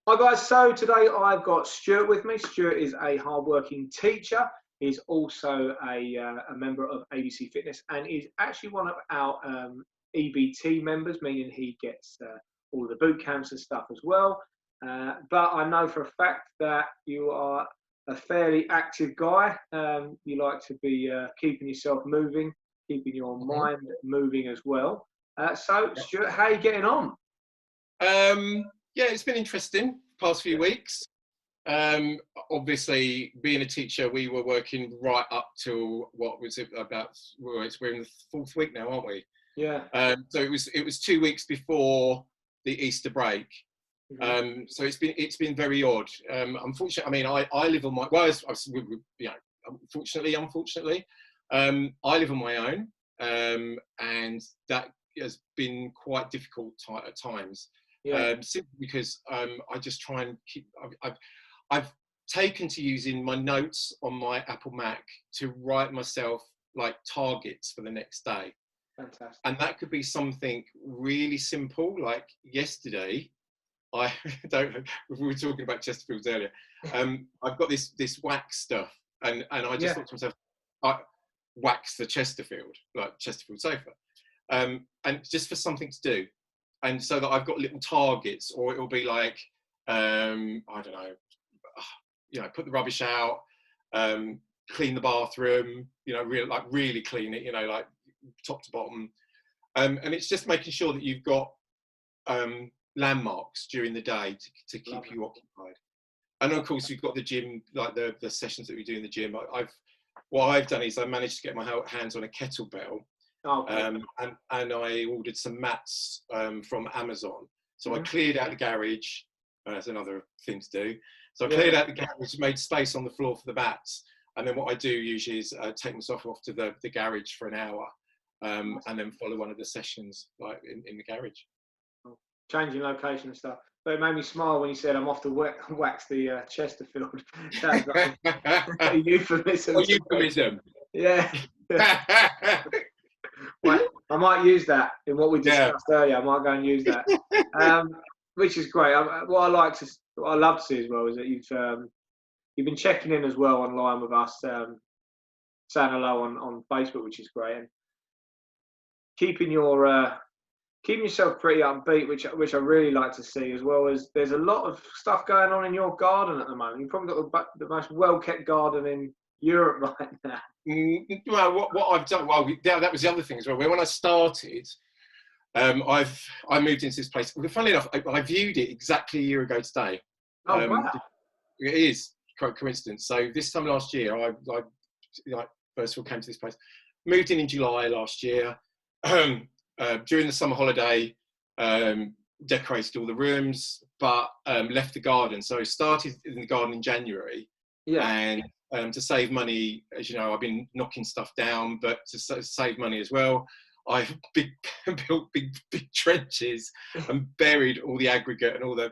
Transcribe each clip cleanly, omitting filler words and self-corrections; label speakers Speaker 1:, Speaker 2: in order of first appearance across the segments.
Speaker 1: Hi guys, so today I've got Stuart with me. Stuart is a hard-working teacher. He's also a member of ABC Fitness and is actually one of our EBT members, meaning he gets all the boot camps and stuff as well. But I know for a fact that you are a fairly active guy. You like to be keeping yourself moving, keeping your mind moving as well. So Stuart, how are you getting on?
Speaker 2: Yeah, it's been interesting past few weeks. Obviously, being a teacher, we were working right up till what was it about? We're in the fourth week now, aren't we?
Speaker 1: Yeah.
Speaker 2: So it was 2 weeks before the Easter break. So it's been very odd. Unfortunately, I mean, I live on my unfortunately, I live on my own, and that has been quite difficult at times. Simply because I just try and keep. I've taken to using my notes on my Apple Mac to write myself like targets for the next day.
Speaker 1: Fantastic.
Speaker 2: And that could be something really simple. Like yesterday, I don't. We were talking about Chesterfields earlier. I've got this wax stuff, and I just thought to myself, I wax the Chesterfield, like Chesterfield sofa, and just for something to do. And so that I've got little targets, or it'll be like, I don't know, put the rubbish out, clean the bathroom, really clean it, like top to bottom. And it's just making sure that you've got landmarks during the day to keep you occupied. And of course, you've got the gym, like the sessions that we do in the gym. What I've done is I managed to get my hands on a kettlebell. And I ordered some mats from Amazon. So I cleared out the garage. That's another thing to do. So I cleared out the garage, made space on the floor for the mats. And then what I do usually is take myself off to the garage for an hour, and then follow one of the sessions like in the garage.
Speaker 1: Changing location and stuff. But it made me smile when you said I'm off to wax the Chesterfield. That's like a euphemism.
Speaker 2: Or euphemism.
Speaker 1: Yeah. Well, I might use that in what we discussed earlier. I might go and use that, which is great. What I love to see as well is that you've been checking in as well online with us, saying hello on Facebook, which is great, and keeping yourself pretty upbeat, which I really like to see, as well as there's a lot of stuff going on in your garden at the moment. You've probably got the most well-kept garden in Europe right now.
Speaker 2: Well, what I've done, that was the other thing as well. When I started, I moved into this place. Funnily enough, I viewed it exactly a year ago today.
Speaker 1: Oh, wow.
Speaker 2: It is quite a coincidence. So this time last year, I first of all came to this place. Moved in July last year. During the summer holiday, decorated all the rooms, but left the garden. So I started in the garden in January. And to save money, as you know, I've been knocking stuff down, but to save money as well, I've built big trenches and buried all the aggregate and all the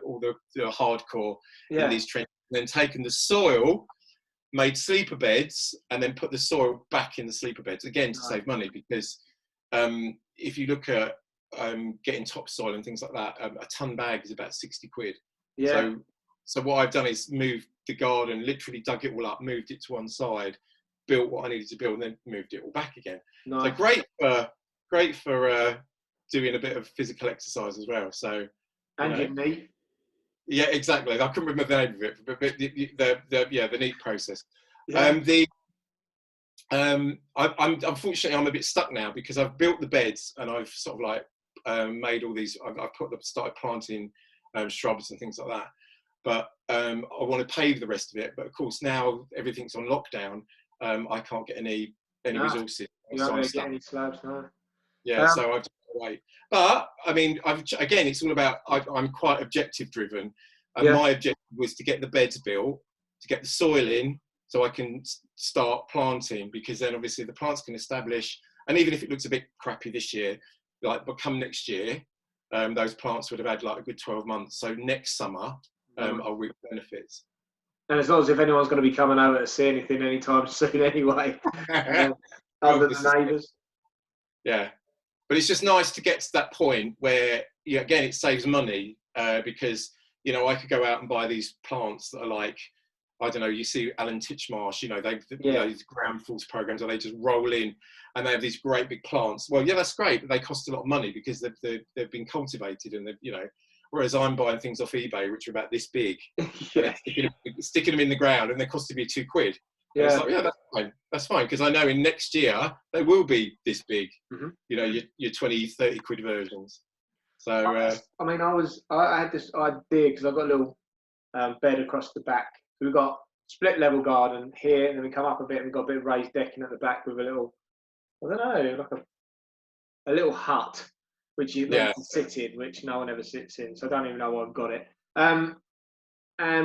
Speaker 2: hardcore in these trenches, and then taken the soil, made sleeper beds, and then put the soil back in the sleeper beds, again to save money, because if you look at getting topsoil and things like that, a ton bag is about 60 quid. So what I've done is moved the garden, literally dug it all up, moved it to one side, built what I needed to build, and then moved it all back again. So great for doing a bit of physical exercise as well. So
Speaker 1: you're neat.
Speaker 2: Yeah, exactly. I couldn't remember the name of it, but the neat process. Unfortunately, I'm a bit stuck now because I've built the beds and I've sort of like made all these. Started planting shrubs and things like that. But I want to pave the rest of it. But of course, now everything's on lockdown. I can't get any resources.
Speaker 1: You don't really get any slabs, no.
Speaker 2: Yeah, so I've just got to wait. But I mean, again, it's all about. I'm quite objective driven, and my objective was to get the beds built, to get the soil in, so I can start planting. Because then, obviously, the plants can establish. And even if it looks a bit crappy this year, but come next year, those plants would have had like a good 12 months. So next summer, I'll reap benefits.
Speaker 1: And it's not as if anyone's going to be coming over to see anything anytime soon anyway, other than neighbours.
Speaker 2: Yeah, but it's just nice to get to that point where, again, it saves money because you know, I could go out and buy these plants that are like, I don't know, you see Alan Titchmarsh, you know, these ground force programs where they just roll in and they have these great big plants. Well, yeah, that's great, but they cost a lot of money because they've been cultivated and they've, you know, whereas I'm buying things off eBay which are about this big,
Speaker 1: Yeah.
Speaker 2: and sticking them in the ground, and they're costing me £2. And it's like, yeah, that's fine, because I know in next year they will be this big, you know, your 20, 30 quid versions. So
Speaker 1: I mean, I had this idea because I've got a little bed across the back. So we've got split level garden here, and then we come up a bit and we've got a bit of raised decking at the back with a little, I don't know, like a little hut which you meant to sit in, which no one ever sits in. So I don't even know why I've got it. And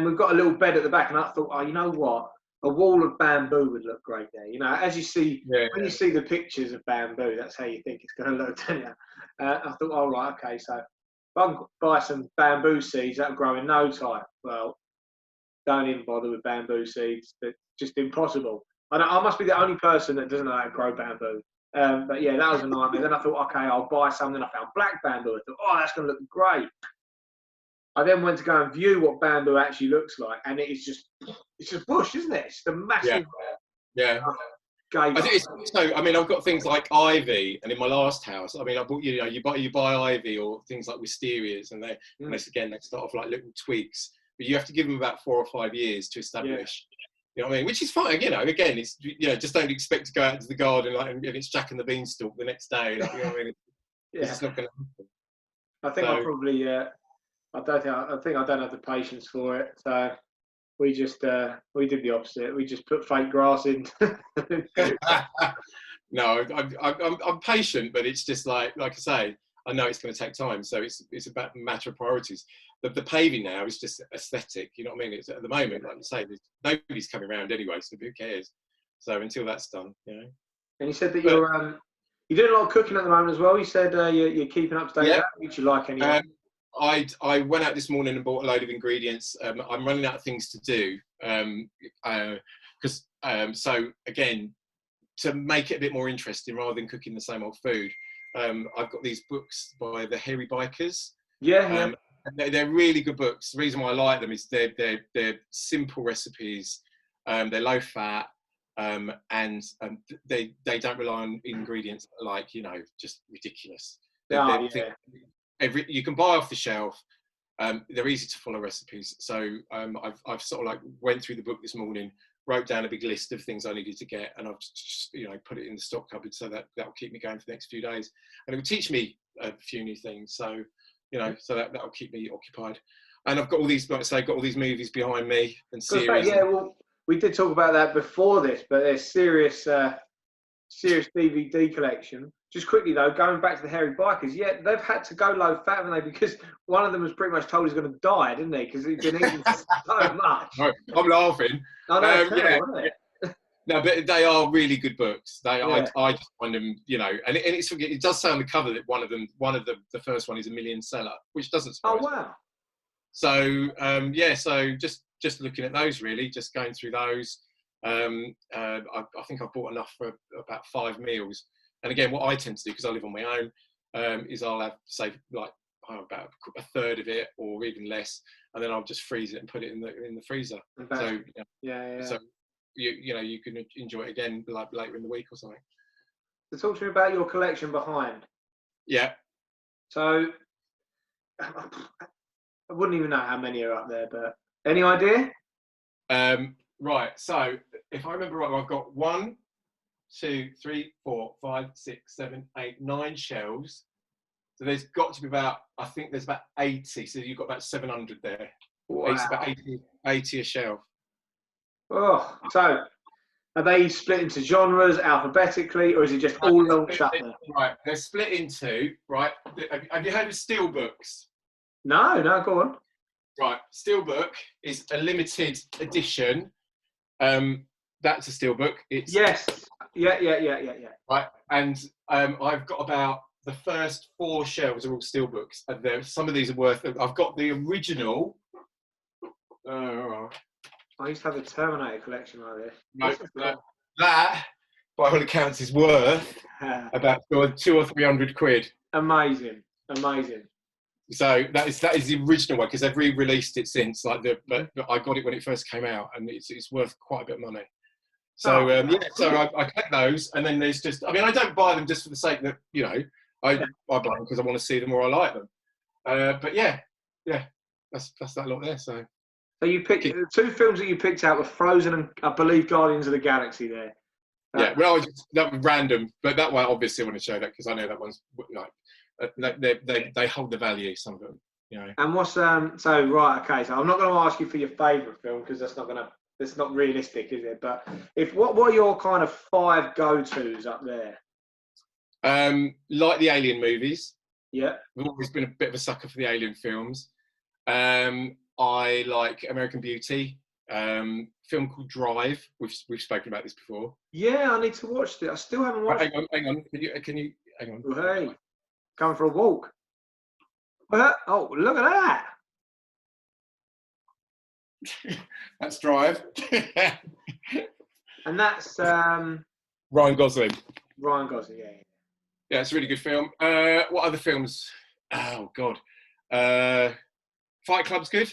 Speaker 1: we've got a little bed at the back, and I thought, oh, you know what? A wall of bamboo would look great there. You know, as you see, when you see the pictures of bamboo, that's how you think it's going to look, don't you? I thought, all right, okay, so if I can buy some bamboo seeds, that'll grow in no time. Well, don't even bother with bamboo seeds. They're just impossible. I must be the only person that doesn't know how to grow bamboo. But yeah, that was a nightmare. Then I thought, okay, I'll buy some. Then I found black bamboo. I thought, oh, that's going to look great. I then went to go and view what bamboo actually looks like, and it's just bush, isn't it? It's the massive.
Speaker 2: Yeah. I think it's so. I mean, I've got things like ivy, and in my last house, I mean, I bought, you know, you buy ivy or things like wisterias, and they start off like little twigs, but you have to give them about 4 or 5 years to establish. You know what I mean? Which is fine. You know, again, it's, you know, just don't expect to go out into the garden like and it's Jack and the Beanstalk the next day. Like, you know what I mean? It's not going to happen.
Speaker 1: I think I probably. I think I don't have the patience for it. So we just we did the opposite. We just put fake grass in.
Speaker 2: No, I'm patient, but it's just like I say, I know it's going to take time. So it's about a matter of priorities. The paving now is just aesthetic. You know what I mean? It's at the moment, like you say, nobody's coming around anyway, so who cares? So until that's done, you know.
Speaker 1: And you said that you're doing a lot of cooking at the moment as well. You said you're keeping up to date with that, which you like anyway.
Speaker 2: I went out this morning and bought a load of ingredients. I'm running out of things to do because so again, to make it a bit more interesting rather than cooking the same old food, I've got these books by the Hairy Bikers. And they're really good books. The reason why I like them is they're simple recipes, they're low fat, and they don't rely on ingredients like, you know, just ridiculous. You can buy off the shelf. They're easy to follow recipes. So I've sort of like went through the book this morning, wrote down a big list of things I needed to get, and I've just, you know, put it in the stock cupboard so that'll keep me going for the next few days, and it will teach me a few new things. So, you know, so that'll keep me occupied. And I've got all these, like I say, I've got all these movies behind me and series.
Speaker 1: Yeah, well, we did talk about that before this, but there's serious DVD collection. Just quickly though, going back to the Hairy Bikers, they've had to go low fat, haven't they? Because one of them was pretty much told he's going to die, didn't he? Because he'd been eating so much.
Speaker 2: I'm laughing.
Speaker 1: I know, terrible, isn't it?
Speaker 2: No, but they are really good books. I just find them, you know, and it does say on the cover that one of the first one is a million seller, which doesn't surprise me.
Speaker 1: Oh wow!
Speaker 2: So so just looking at those, really, just going through those. I think I've bought enough for about 5 meals. And again, what I tend to do, because I live on my own, is I'll have, say, like about a third of it or even less, and then I'll just freeze it and put it in the freezer. So so you know, you can enjoy it again like later in the week or something.
Speaker 1: So talk to me about your collection behind.
Speaker 2: Yeah.
Speaker 1: So I wouldn't even know how many are up there, but any idea?
Speaker 2: Right. So if I remember right, I've got 1, 2, 3, 4, 5, 6, 7, 8, 9 shelves. So there's got to be about, I think there's about 80. So you've got about 700 there.
Speaker 1: Wow.
Speaker 2: It's about 80 a shelf.
Speaker 1: Oh, so are they split into genres alphabetically, or is it just all launched up there?
Speaker 2: Right, they're split into, right, have you heard of Steelbooks?
Speaker 1: No, go on.
Speaker 2: Right, Steelbook is a limited edition. That's a Steelbook. It's
Speaker 1: yes. Yeah.
Speaker 2: Right, and I've got about the first 4 shelves are all Steelbooks, and some of these are worth. I've got the original.
Speaker 1: I used to have a Terminator collection like this.
Speaker 2: No, that, by all accounts, is worth about 200 or 300 quid.
Speaker 1: Amazing.
Speaker 2: So that is the original one, because they've re-released it since. But I got it when it first came out, and it's worth quite a bit of money. So so I collect those, and then there's just, I mean, I don't buy them just for the sake that, you know, I buy them because I want to see them or I like them. But yeah, that's that lot there. So
Speaker 1: you picked the two films that you picked out were Frozen and I believe Guardians of the Galaxy. There.
Speaker 2: Yeah, well, that was random, but that one obviously I want to show that because I know that one's like they hold the value, some of them, you know.
Speaker 1: And what's so right? Okay, so I'm not going to ask you for your favourite film because that's not realistic, is it? But what are your kind of 5 go-tos up there?
Speaker 2: Like the Alien movies.
Speaker 1: Yeah,
Speaker 2: I've always been a bit of a sucker for the Alien films. I like American Beauty. Film called Drive. We've spoken about this before.
Speaker 1: Yeah, I need to watch it. I still haven't watched it.
Speaker 2: Hang on. Can you hang on?
Speaker 1: Oh, hey, coming for a walk. Oh, look at that.
Speaker 2: That's Drive.
Speaker 1: And that's
Speaker 2: Ryan Gosling.
Speaker 1: Ryan Gosling, yeah.
Speaker 2: Yeah, it's a really good film. What other films? Oh God, Fight Club's good.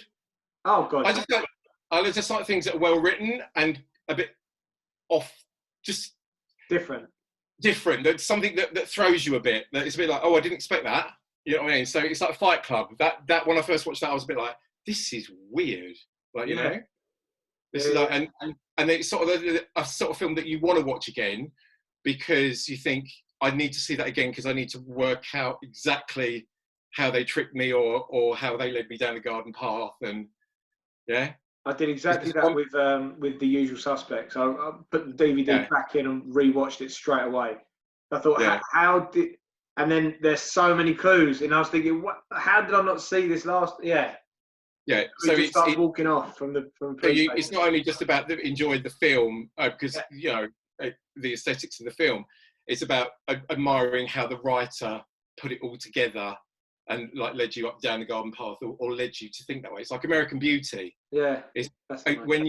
Speaker 1: Oh God,
Speaker 2: I just like things that are well written and a bit off, just
Speaker 1: different.
Speaker 2: That's something that throws you a bit. That it's a bit like, oh, I didn't expect that. You know what I mean? So it's like Fight Club. That when I first watched that, I was a bit like, this is weird. Like, you know, this is like, and it's sort of a sort of film that you want to watch again because you think, I need to see that again because I need to work out exactly how they tricked me or how they led me down the garden path. And yeah,
Speaker 1: I did exactly that with The Usual Suspects. I put the DVD back in and rewatched it straight away. I thought, how did? And then there's so many clues, and I was thinking, what? How did I not see this last? Yeah.
Speaker 2: So
Speaker 1: it starts walking off from the.
Speaker 2: It's not only just about enjoying the film because you know the aesthetics of the film. It's about admiring how the writer put it all together and like led you up down the garden path or led you to think that way. It's like American Beauty.
Speaker 1: Yeah.
Speaker 2: When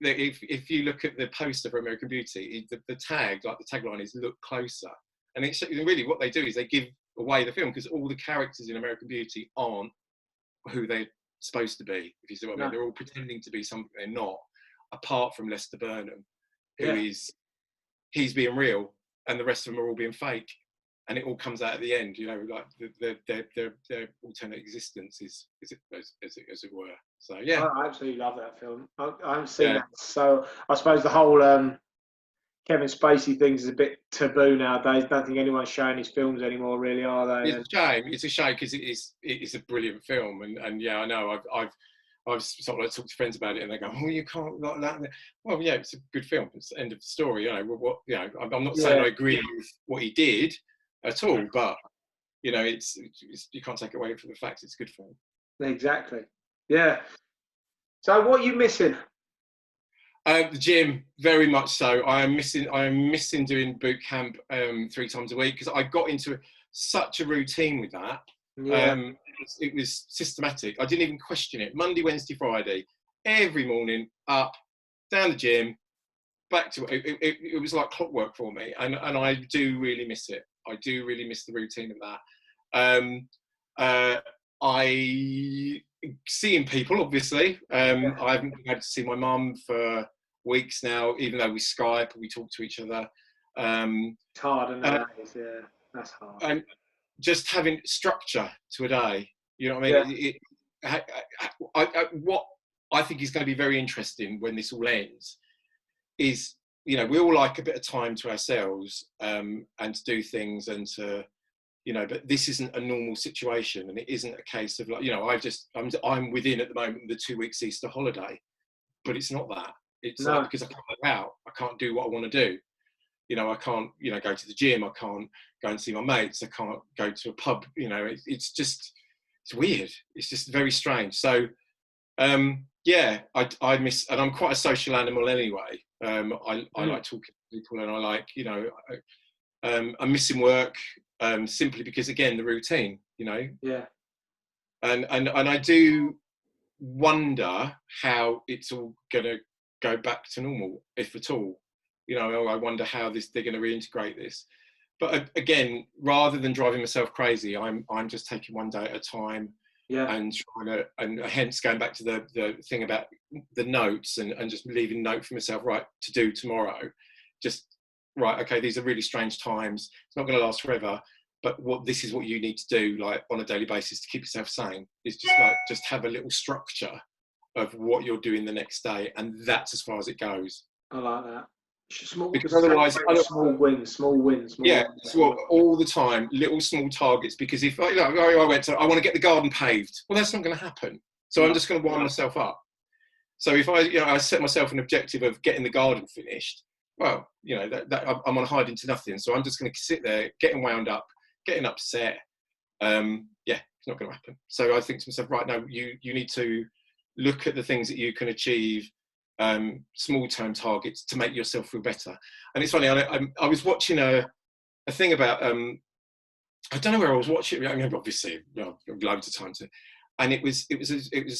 Speaker 2: if you look at the poster for American Beauty, the tagline is "Look closer," and it's really what they do is they give away the film because all the characters in American Beauty aren't who they're supposed to be. If you see what I mean, they're all pretending to be something they're not. Apart from Lester Burnham, he's being real. And the rest of them are all being fake, and it all comes out at the end. You know, like their alternate existence is as it were. So yeah,
Speaker 1: I absolutely love that film. I haven't seen that, so I suppose the whole Kevin Spacey things is a bit taboo nowadays. I don't think anyone's showing his films anymore, really, are they?
Speaker 2: It's a shame because it is a brilliant film, and yeah, I know I've sort of like talked to friends about it, and they go, "Oh, you can't like that." Well, yeah, it's a good film. It's the end of the story. You know, I'm not saying I agree with what he did at all, but you know, it's you can't take away from the fact it's a good film.
Speaker 1: Exactly. Yeah. So, what are you missing?
Speaker 2: The gym, very much so. I am missing doing boot camp 3 times a week because I got into such a routine with that.
Speaker 1: Yeah.
Speaker 2: It was systematic. I didn't even question it. Monday, Wednesday, Friday, every morning, up, down the gym, back to it. It was like clockwork for me, and I do really miss it. I do really miss the routine of that. I seeing people, obviously. I haven't been able to see my mum for weeks now, even though we Skype, we talk to each other.
Speaker 1: It's hard, isn't it? Yeah, that's hard.
Speaker 2: And just having structure to a day, you know what I mean? What I think is going to be very interesting when this all ends is, you know, we all like a bit of time to ourselves and to do things and to, you know, but this isn't a normal situation, and it isn't a case of like, you know, I'm within at the moment the 2 weeks Easter holiday, but it's not that. It's like because I can't go out, I can't do what I want to do. You know, I can't, you know, go to the gym. I can't go and see my mates. I can't go to a pub. You know, it's weird. It's just very strange. So, yeah, I miss, and I'm quite a social animal anyway. I like talking to people, and I like, you know, I'm missing work simply because, again, the routine. You know.
Speaker 1: Yeah.
Speaker 2: And I do wonder how it's all gonna go back to normal, if at all. You know, I wonder how they're going to reintegrate this. But again, rather than driving myself crazy, I'm just taking one day at a time.
Speaker 1: Yeah.
Speaker 2: and trying to, and hence going back to the thing about the notes and just leaving a note for myself, right, to do tomorrow. Just, right, okay, these are really strange times. It's not going to last forever. But this is what you need to do, like, on a daily basis to keep yourself sane, is just have a little structure of what you're doing the next day, and that's as far as it goes.
Speaker 1: I like that.
Speaker 2: Because otherwise,
Speaker 1: Small wins, small wins, small
Speaker 2: yeah,
Speaker 1: wins.
Speaker 2: so all the time, little small targets. Because if I want to get the garden paved, well, that's not going to happen. So I'm just going to wind myself up. So if I set myself an objective of getting the garden finished, well, that I'm on a hide into nothing. So I'm just going to sit there, getting wound up, getting upset. It's not going to happen. So I think to myself, right, now you need to look at the things that you can achieve, small term targets, to make yourself feel better. And it's funny, I was watching a thing about, I don't know where I was watching it. I mean, obviously, loads of time to, and it was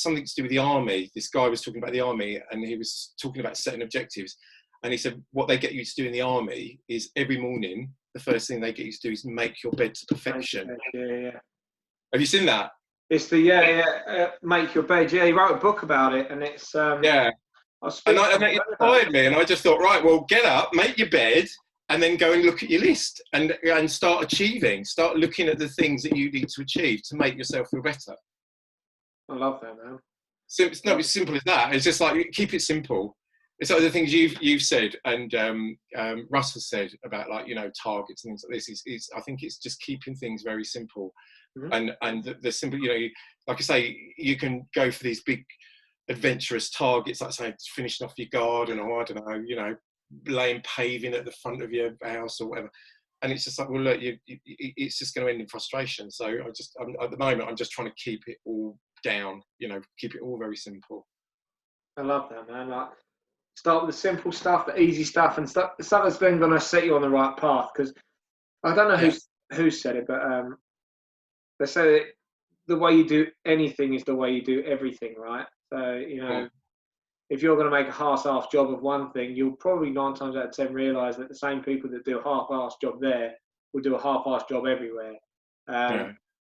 Speaker 2: something to do with the army. This guy was talking about the army, and he was talking about setting objectives. And he said, what they get you to do in the army is every morning, the first thing they get you to do is make your bed to perfection.
Speaker 1: Yeah.
Speaker 2: Have you seen that?
Speaker 1: It's the make your bed. Yeah, he wrote a book about it, and it's
Speaker 2: yeah. And it inspired me, and I just thought, right, well, get up, make your bed, and then go and look at your list and start achieving. Start looking at the things that you need to achieve to make yourself feel better.
Speaker 1: I love that, man.
Speaker 2: So it's not as simple as that. It's just like, keep it simple. It's like the things you've said, and Russ has said about, like, targets and things like this. Is I think it's just keeping things very simple, and the simple. Like I say, you can go for these big adventurous targets, like, say, finishing off your garden, or I don't know, laying paving at the front of your house or whatever. And it's just like, well, look, it's just going to end in frustration. So at the moment, I'm just trying to keep it all down. Keep it all very simple.
Speaker 1: I love that, man. Like, start with the simple stuff, the easy stuff, and stuff that's then going to set you on the right path. Because I don't know who said it, but they say that the way you do anything is the way you do everything, right? So, if you're going to make a half-assed job of one thing, you'll probably 9 times out of 10 realise that the same people that do a half-assed job there will do a half-assed job everywhere.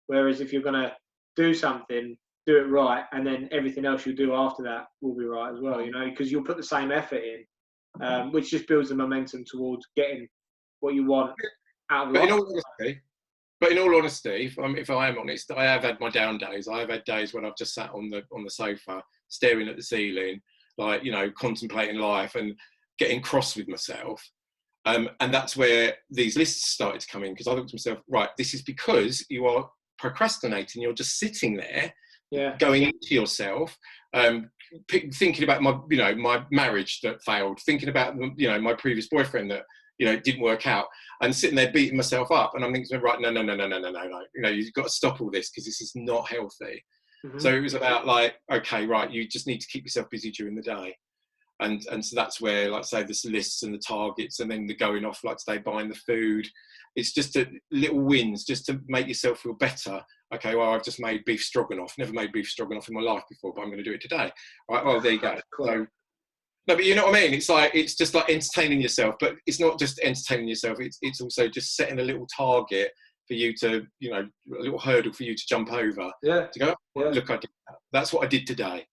Speaker 1: Whereas if you're going to do something, do it right, and then everything else you do after that will be right as well, because you'll put the same effort in, which just builds the momentum towards getting what you want out of life.
Speaker 2: But in all honesty, if I am honest, I have had my down days. I have had days when I've just sat on the sofa, staring at the ceiling, like, contemplating life and getting cross with myself. And that's where these lists started to come in, because I thought to myself, right, this is because you are procrastinating. You're just sitting there, going into yourself, thinking about my marriage that failed, thinking about my previous boyfriend that didn't work out, and sitting there beating myself up. And I'm thinking, right, no, you've got to stop all this, because this is not healthy. So it was about, like, okay, right, you just need to keep yourself busy during the day. And so that's where, like, say, the lists and the targets, and then the going off, like today, buying the food. It's just little wins, just to make yourself feel better. Okay, well, I've just made beef stroganoff. Never made beef stroganoff in my life before, but I'm going to do it today. Right, well, there you go.
Speaker 1: Cool.
Speaker 2: So, no, but you know what I mean? It's just like entertaining yourself, but it's not just entertaining yourself. It's also just setting a little target for you to, a little hurdle for you to jump over.
Speaker 1: Yeah.
Speaker 2: To go, look, I did that. That's what I did today.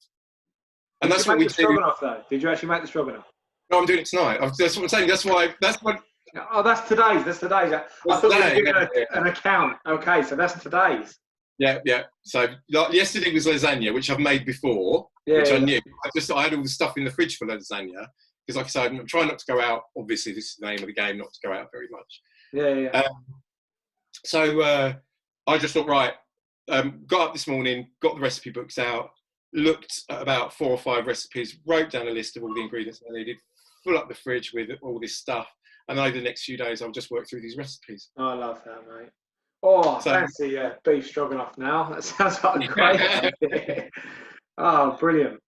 Speaker 1: And that's what we do. Stroganoff, though? Did you actually make the stroganoff?
Speaker 2: No, I'm doing it tonight. That's what I'm saying. That's what.
Speaker 1: Oh, that's today's. I thought you were giving an account. Okay, so that's today's.
Speaker 2: Yeah. So yesterday was lasagna, which I've made before, which I knew. I had all the stuff in the fridge for lasagna, because, like I said, I'm trying not to go out. Obviously, this is the name of the game, not to go out very much.
Speaker 1: Yeah.
Speaker 2: So I just thought, right, got up this morning, got the recipe books out, looked at about 4 or 5 recipes, wrote down a list of all the ingredients I needed, fill up the fridge with all this stuff, and over the next few days, I'll just work through these recipes.
Speaker 1: Oh, I love that, mate. Oh, fancy beef stroganoff now. That sounds like a great idea. Oh, brilliant.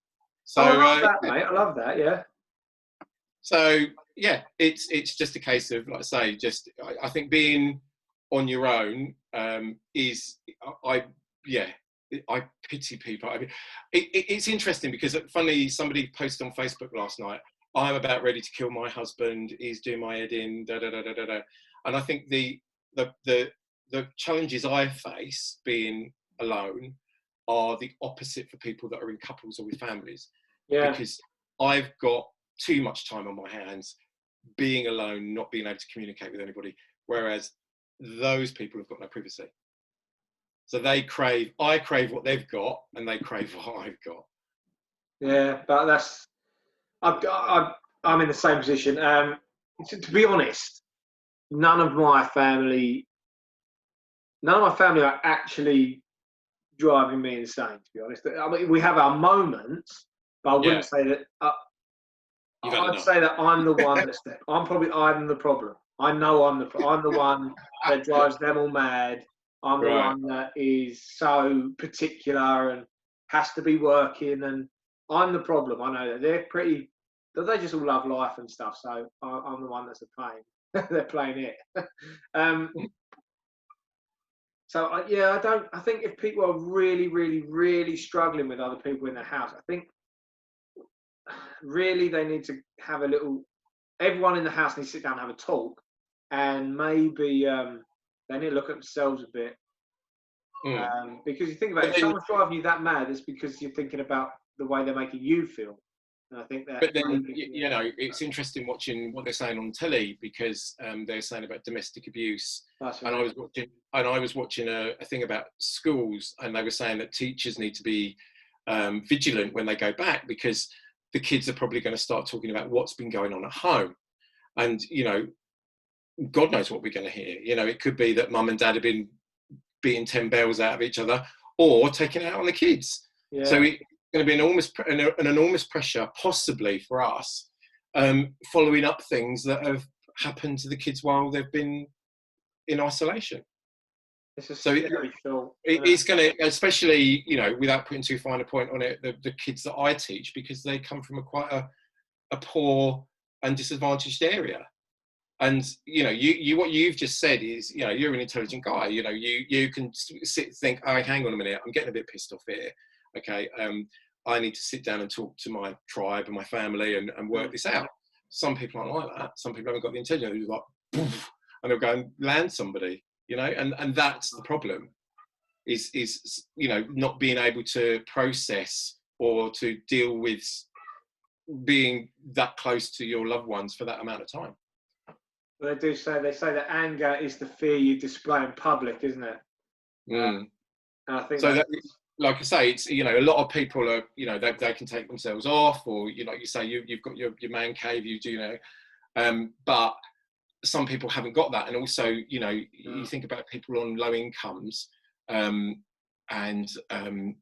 Speaker 2: So,
Speaker 1: I love that, mate. I love that, yeah.
Speaker 2: So, yeah, it's just a case of, like I say, I think being on your own is, I pity people. I mean, it's interesting, because, funny, somebody posted on Facebook last night, I'm about ready to kill my husband, he's doing my head in, and I think the challenges I face being alone are the opposite for people that are in couples or with families,
Speaker 1: Yeah.
Speaker 2: because I've got too much time on my hands, being alone, not being able to communicate with anybody, whereas those people have got no privacy. So I crave what they've got, and they crave what I've got.
Speaker 1: Yeah, but I'm in the same position. To be honest, none of my family are actually driving me insane. To be honest, I mean, we have our moments, but I wouldn't say that.
Speaker 2: You've had
Speaker 1: I'd
Speaker 2: enough.
Speaker 1: say that I'm the one I'm the problem. I know I'm the one that drives them all mad. I'm the
Speaker 2: Right.
Speaker 1: one that is so particular and has to be working, and I'm the problem. I know that they just all love life and stuff. So I'm the one that's a pain. They're playing it. So I think if people are really, really, really struggling with other people in their house, I think really they need to have everyone in the house needs to sit down and have a talk, and maybe they need to look at themselves a bit, because you think about it, if someone's driving you that mad, it's because you're thinking about the way they're making you feel, and I think that.
Speaker 2: But then it's interesting watching what they're saying on telly, because they're saying about domestic abuse, and I was watching a thing about schools, and they were saying that teachers need to be vigilant when they go back, because the kids are probably going to start talking about what's been going on at home. And, God knows what we're going to hear. It could be that mum and dad have been beating 10 bells out of each other, or taking it out on the kids. Yeah. So it's going to be an enormous pressure, possibly for us, following up things that have happened to the kids while they've been in isolation.
Speaker 1: So
Speaker 2: it's going to, especially, without putting too fine a point on it, the kids that I teach, because they come from quite a poor and disadvantaged area. And, what you've just said is, you're an intelligent guy. You can think, oh, hang on a minute, I'm getting a bit pissed off here. Okay, I need to sit down and talk to my tribe and my family and work this out. Some people aren't like that. Some people haven't got the intelligence. They're like, poof, and they'll go and land somebody. And that's the problem, is not being able to process or to deal with being that close to your loved ones for that amount of time.
Speaker 1: Well, they say that anger is the fear you display in public, isn't it?
Speaker 2: And
Speaker 1: I think
Speaker 2: so. Like I say, it's a lot of people are they can take themselves off, or like you say, you've got your man cave, you do but some people haven't got that. And also, you think about people on low incomes, and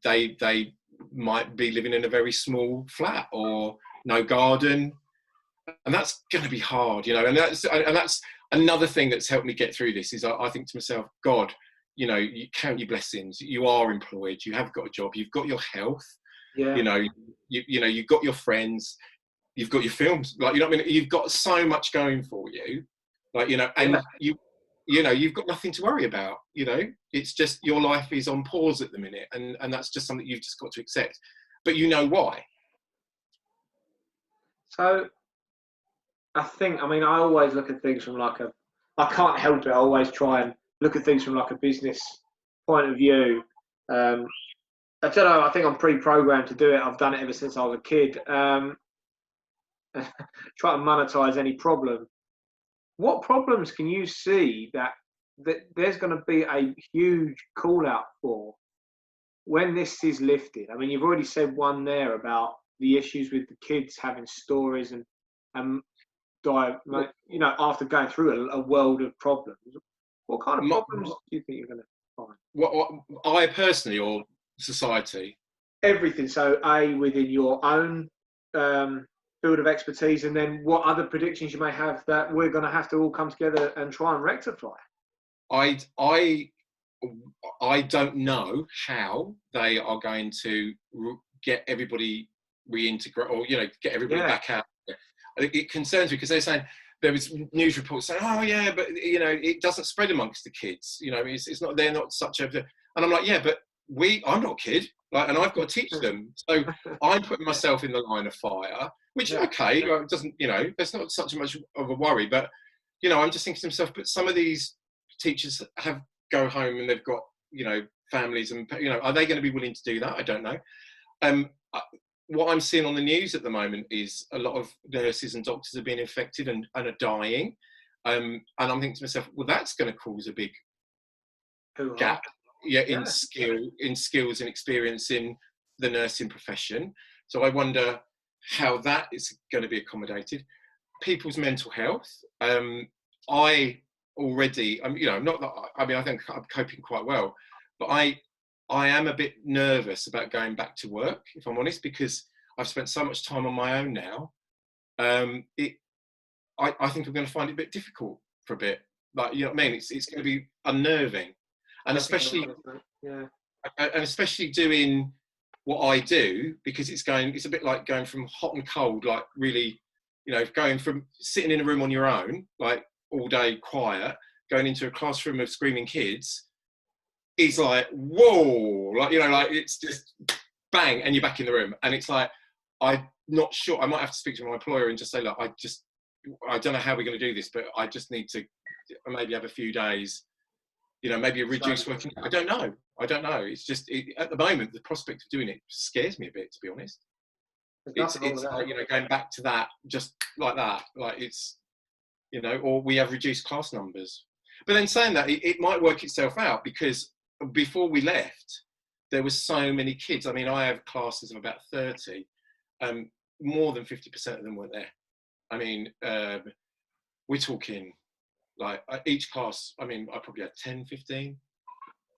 Speaker 2: they might be living in a very small flat or no garden, and that's going to be hard, and that's another thing that's helped me get through this. Is I think to myself, God, you count your blessings. You are employed, you have got a job, you've got your health, you've got your friends, you've got your films, you've got so much going for you, and you've got nothing to worry about. It's just your life is on pause at the minute, and that's just something you've just got to accept, but why.
Speaker 1: So I always look at things from I can't help it, I always try and look at things from a business point of view. I don't know, I think I'm pre-programmed to do it. I've done it ever since I was a kid. Try to monetize any problem. What problems can you see that there's going to be a huge call out for when this is lifted? You've already said one there about the issues with the kids having stories and after going through a world of problems. What kind of problems do you think you're going to find?
Speaker 2: What I personally, or society?
Speaker 1: Everything. So, within your own field of expertise, and then what other predictions you may have that we're going to have to all come together and try and rectify.
Speaker 2: I don't know how they are going to get everybody reintegrate, or get everybody back out. It concerns me, because they're saying, there was news reports saying, oh yeah, but it doesn't spread amongst the kids. It's not, they're not such a, and I'm like, yeah, but I'm not a kid, and I've got to teach them. So I'm putting myself in the line of fire, which is okay. It doesn't, there's not such much of a worry, but I'm just thinking to myself, but some of these teachers go home and they've got families, and are they going to be willing to do that? I don't know. Um, what I'm seeing on the news at the moment is a lot of nurses and doctors are being infected and are dying. And I'm thinking to myself, well, that's going to cause a big gap, in skills and experience in the nursing profession. So I wonder how that is going to be accommodated. People's mental health. I already, not that, I think I'm coping quite well, but I am a bit nervous about going back to work, if I'm honest, because I've spent so much time on my own now. I think I'm going to find it a bit difficult for a bit. Like, you know what I mean? It's going to be unnerving, and especially doing what I do, because it's a bit like going from hot and cold, like really, going from sitting in a room on your own, like all day quiet, going into a classroom of screaming kids. Is like, whoa, like, like it's just bang, and you're back in the room. And it's like, I'm not sure, I might have to speak to my employer and just say, look, I don't know how we're going to do this, but I just need to maybe have a few days, maybe a reduced working. I don't know. It's just, at the moment, the prospect of doing it scares me a bit, to be honest. It's like, going back to that, just like that, like it's, or we have reduced class numbers. But then saying that, it might work itself out, because before we left, there were so many kids. I mean, I have classes of about 30. More than 50% of them weren't there. I mean, we're talking like each class, I mean, I probably had 10, 15,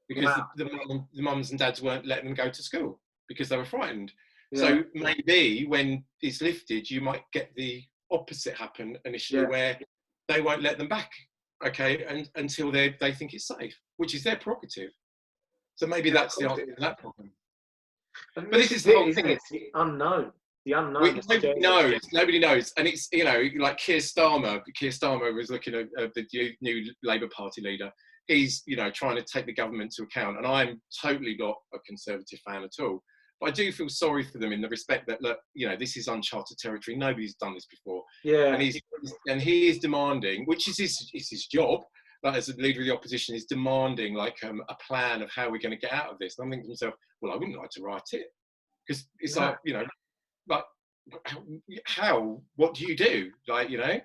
Speaker 2: because the mums and dads weren't letting them go to school because they were frightened. Yeah. So maybe when it's lifted, you might get the opposite happen initially, where they won't let them back, and until they think it's safe, which is their prerogative. So maybe that's the answer to that problem.
Speaker 1: But this is the whole thing. It's the unknown. The unknown.
Speaker 2: Nobody knows. And it's, like Keir Starmer was looking at the new Labour Party leader. He's, trying to take the government to account. And I'm totally not a Conservative fan at all. But I do feel sorry for them in the respect that, look, this is uncharted territory. Nobody's done this before. Yeah. And he is demanding, which is his job, like as a leader of the opposition, is demanding like a plan of how we're going to get out of this. And I'm thinking to myself, well, I wouldn't like to write it, because it's like, like, how? What do you do? Like,
Speaker 1: I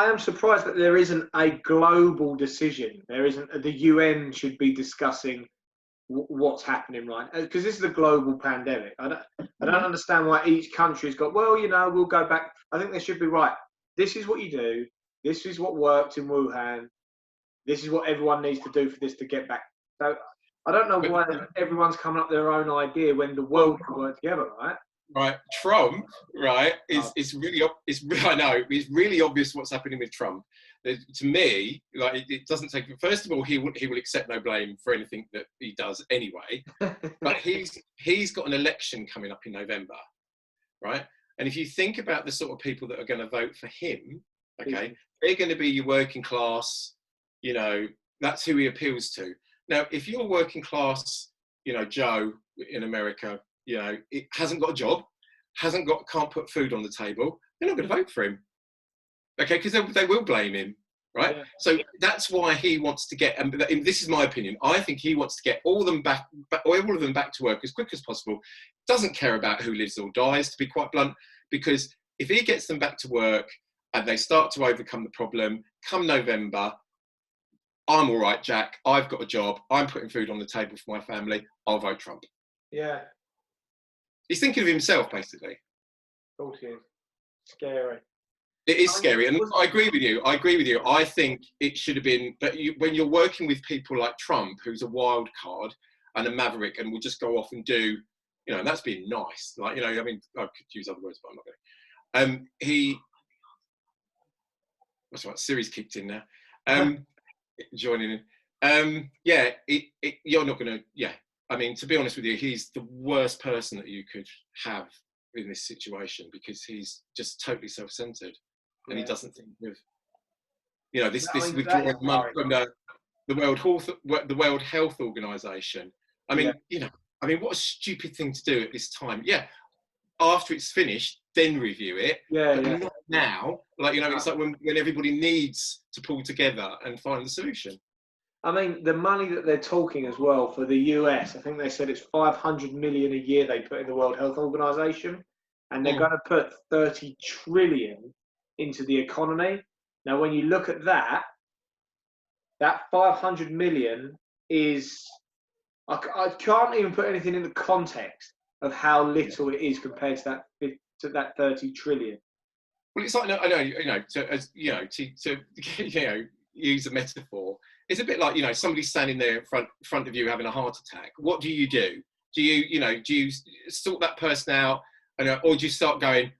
Speaker 1: am surprised that there isn't a global decision. There isn't. The UN should be discussing what's happening, right? Because this is a global pandemic. I don't understand why each country's got, well, we'll go back. I think they should be right. This is what you do. This is what worked in Wuhan. This is what everyone needs to do for this to get back. So I don't know why everyone's coming up with their own idea when the world can work together, right?
Speaker 2: Right. Trump, right, is really, I know, it's really obvious what's happening with Trump. To me, like, it doesn't take, first of all, he will accept no blame for anything that he does anyway. But he's got an election coming up in November, right? And if you think about the sort of people that are going to vote for him, okay, they're going to be your working class, that's who he appeals to. Now, if you're working class, Joe in America, it hasn't got a job, can't put food on the table, they're not going to vote for him. Okay, because they will blame him, right? Yeah. So that's why he wants to get, and this is my opinion, I think he wants to get all of them back to work as quick as possible. Doesn't care about who lives or dies, to be quite blunt, because if he gets them back to work and they start to overcome the problem, come November, I'm all right, Jack, I've got a job, I'm putting food on the table for my family, I'll vote Trump.
Speaker 1: Yeah.
Speaker 2: He's thinking of himself, basically.
Speaker 1: Of course he is. Scary.
Speaker 2: It is scary, and I agree with you. I think it should have been, but when you're working with people like Trump, who's a wild card and a maverick, and will just go off and do, and that's being nice. Like, I mean, I could use other words, but I'm not going to. That's right. Siri's kicked in now. Joining in. You're not going to. Yeah. I mean, to be honest with you, he's the worst person that you could have in this situation, because he's just totally self-centered. And he doesn't think of, this withdrawing from the World Health Organization. I mean, what a stupid thing to do at this time. Yeah, after it's finished, then review it. But not now. Like, it's like when everybody needs to pull together and find the solution.
Speaker 1: I mean, the money that they're talking as well for the US, I think they said it's 500 million a year they put in the World Health Organization, and they're
Speaker 2: Mm.
Speaker 1: going to put 30 trillion into the economy. Now, when you look at that, that 500 million is, I can't even put anything in the context of how little it is compared to that 30 trillion.
Speaker 2: Well, it's like, I know, to use a metaphor, it's a bit like, somebody standing there in front of you having a heart attack. What do? Do you sort that person out, or do you start going,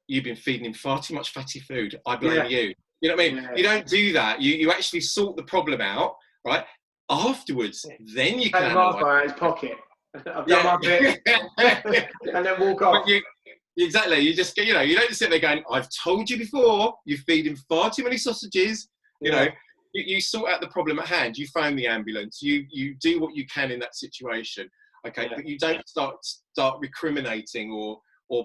Speaker 2: you've been feeding him far too much fatty food, I blame you. You know what I mean?
Speaker 1: Yeah.
Speaker 2: You don't do that. You actually sort the problem out, right? Afterwards, then you can
Speaker 1: analyse out his pocket. I've done my bit, and then walk off.
Speaker 2: Exactly. You just, you don't sit there going, I've told you before, you feed him far too many sausages. You sort out the problem at hand. You phone the ambulance. You do what you can in that situation. Okay, but you don't start recriminating or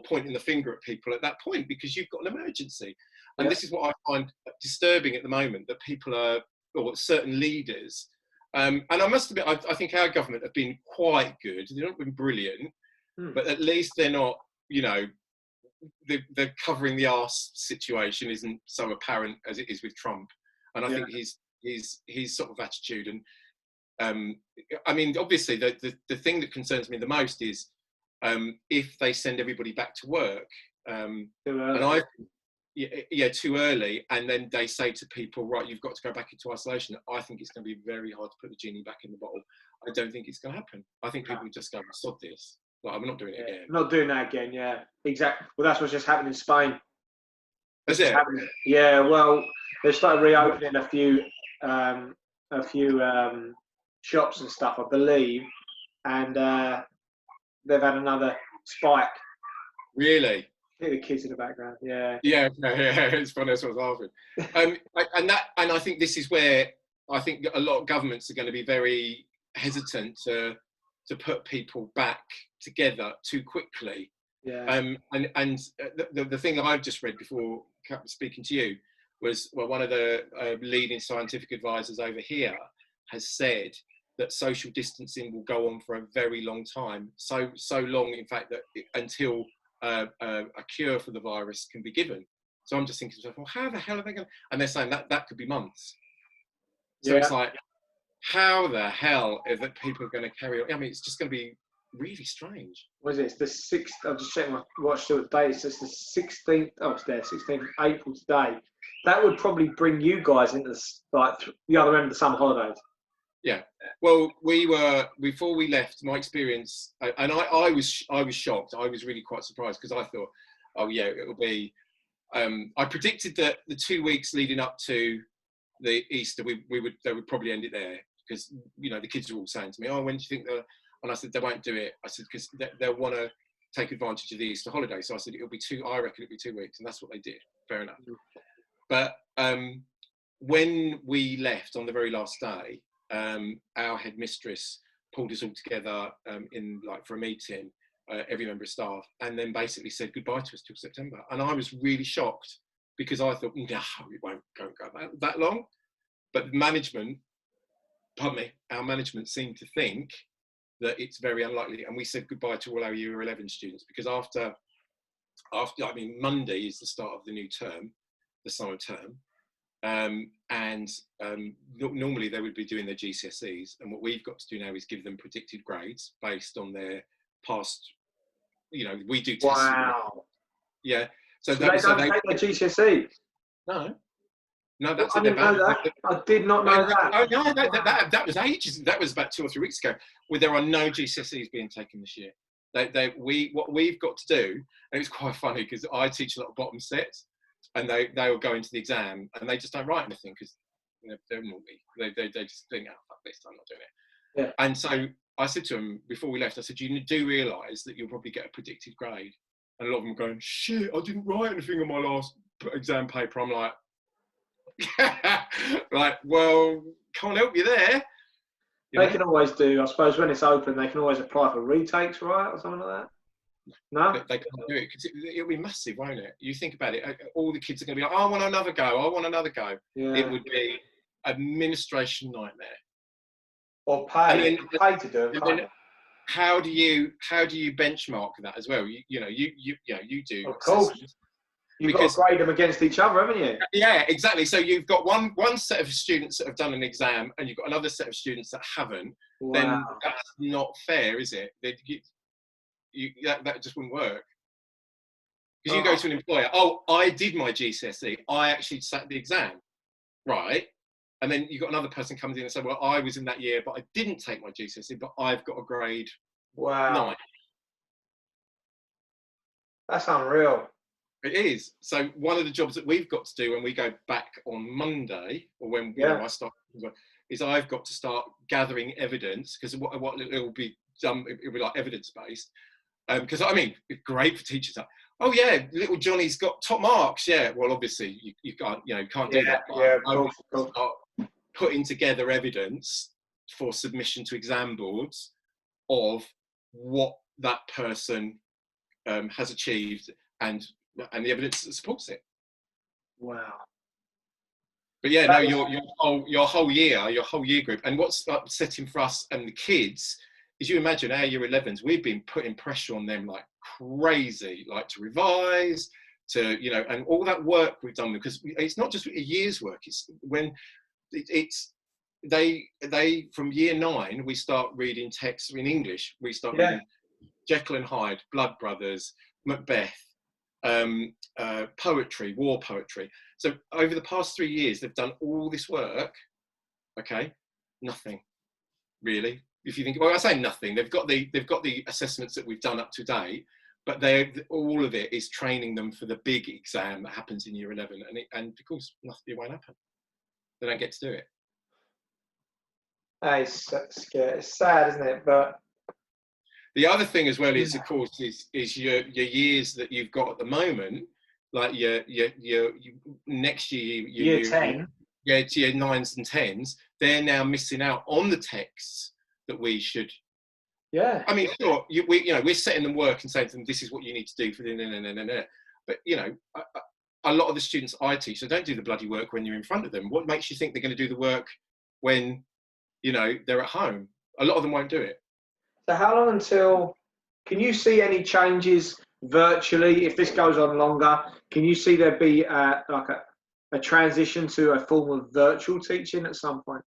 Speaker 2: pointing the finger at people at that point, because you've got an emergency. And this is what I find disturbing at the moment, that people are, or certain leaders, and I must admit, I think our government have been quite good. They've not been brilliant, but at least they're not, the covering the arse situation isn't so apparent as it is with Trump. And I think his sort of attitude, and I mean, obviously the thing that concerns me the most is if they send everybody back to work, and too early, and then they say to people, right, you've got to go back into isolation. I think it's going to be very hard to put the genie back in the bottle. I don't think it's going to happen. I think people just go, sod this. Like, I'm not doing it again.
Speaker 1: Not doing that again, yeah. Exactly. Well, that's what's just happened in Spain.
Speaker 2: Is it?
Speaker 1: Yeah, well, they started reopening a few shops and stuff, I believe, and they've had another spike.
Speaker 2: Really?
Speaker 1: I think the kids in the background, yeah.
Speaker 2: Yeah, it's funny, that's what I was laughing. And I think this is where I think a lot of governments are going to be very hesitant to put people back together too quickly.
Speaker 1: Yeah.
Speaker 2: And the thing that I've just read before speaking to you was, well, one of the leading scientific advisors over here has said that social distancing will go on for a very long time. So long, in fact, that until a cure for the virus can be given. So I'm just thinking to myself, well, how the hell are they going to? And they're saying that could be months. So it's like, how the hell is it people are going to carry on? I mean, it's just going to be really strange.
Speaker 1: What is it? It's the 6th. I'm just checking my watch still today. It's just the 16th. Oh, it's there. 16th of April today. That would probably bring you guys into the other end of the summer holidays.
Speaker 2: Yeah. Well, we were, before we left, my experience, and I was shocked. I was really quite surprised, because I thought, oh yeah, it'll be. I predicted that the 2 weeks leading up to the Easter, they would probably end it there, because the kids were all saying to me, oh, when do you think they'll? And I said, they won't do it. I said, because they'll want to take advantage of the Easter holiday. So I said, I reckon it'll be 2 weeks, and that's what they did. Fair enough. But when we left on the very last day, our headmistress pulled us all together for a meeting, every member of staff, and then basically said goodbye to us till September. And I was really shocked, because I thought, no, it won't go that long. But our management seemed to think that it's very unlikely. And we said goodbye to all our Year 11 students, because after Monday is the start of the new term, the summer term. Normally they would be doing their GCSEs, and what we've got to do now is give them predicted grades based on their past. We do tests.
Speaker 1: Wow.
Speaker 2: Yeah. So
Speaker 1: they don't take their GCSEs.
Speaker 2: No, that's
Speaker 1: I didn't know that. I did not know that.
Speaker 2: Oh no, that was ages. That was about 2 or 3 weeks ago. Where there are no GCSEs being taken this year. What we've got to do, and it's quite funny, because I teach a lot of bottom sets, and they will go into the exam and they just don't write anything, because they're naughty. They just think, oh, fuck this, I'm not doing it.
Speaker 1: Yeah.
Speaker 2: And so I said to them before we left, I said, you do realise that you'll probably get a predicted grade. And a lot of them are going, shit, I didn't write anything on my last exam paper. I'm like, well, can't help you there.
Speaker 1: They can always do, I suppose, when it's open, they can always apply for retakes, right, or something like that. No,
Speaker 2: they can't do it, because it'll be massive, won't it? You think about it, all the kids are going to be like, oh, I want another go. Yeah. It would be administration nightmare.
Speaker 1: Or
Speaker 2: And
Speaker 1: pay,
Speaker 2: then,
Speaker 1: pay to do them,
Speaker 2: and
Speaker 1: can't
Speaker 2: then
Speaker 1: you?
Speaker 2: how do you benchmark that as well? You do
Speaker 1: Of course.
Speaker 2: assessments
Speaker 1: You've got to
Speaker 2: because
Speaker 1: grade them against each other, haven't you?
Speaker 2: yeah, exactly. So you've got one set of students that have done an exam, and you've got another set of students that haven't.
Speaker 1: Wow.
Speaker 2: Then that's not fair, is it? That just wouldn't work. Because you go to an employer, oh, I did my GCSE, I actually sat the exam, right? And then you've got another person comes in and says, well, I was in that year, but I didn't take my GCSE, but I've got a grade
Speaker 1: Wow.
Speaker 2: 9.
Speaker 1: That's unreal.
Speaker 2: It is. So one of the jobs that we've got to do when we go back on Monday, or when I start, is I've got to start gathering evidence, because what it will be done, it'll be like evidence based. Because I mean, it's great for teachers. Oh yeah, little Johnny's got top marks. Yeah, well, obviously you can't do that. But
Speaker 1: Yeah,
Speaker 2: I
Speaker 1: of
Speaker 2: want to
Speaker 1: course.
Speaker 2: start putting together evidence for submission to exam boards of what that person has achieved and the evidence that supports it.
Speaker 1: Wow.
Speaker 2: But yeah, no, your whole year group, and what's upsetting for us and the kids is, you imagine our year 11s, we've been putting pressure on them like crazy, like to revise, to and all that work we've done, because it's not just a year's work. It's when they from year 9 we start reading texts in English. We start reading Jekyll and Hyde, Blood Brothers, Macbeth, poetry, war poetry. So over the past 3 years, they've done all this work. Okay, nothing really. If you think, well, I say nothing. They've got the assessments that we've done up to date, but all of it is training them for the big exam that happens in year 11, and of course, nothing won't happen. They don't get to do it.
Speaker 1: It's scary. It's sad, isn't it? But
Speaker 2: the other thing as well is, of course, is your years that you've got at the moment, like your next year,
Speaker 1: year 10.
Speaker 2: To your 9s and 10s, they're now missing out on the texts that we should.
Speaker 1: Yeah.
Speaker 2: I mean, sure, we're setting them work and saying to them, this is what you need to do for the. But a lot of the students I teach, they don't do the bloody work when you're in front of them. What makes you think they're going to do the work when they're at home? A lot of them won't do it.
Speaker 1: So how long until? Can you see any changes virtually if this goes on longer? Can you see there be like a transition to a form of virtual teaching at some point?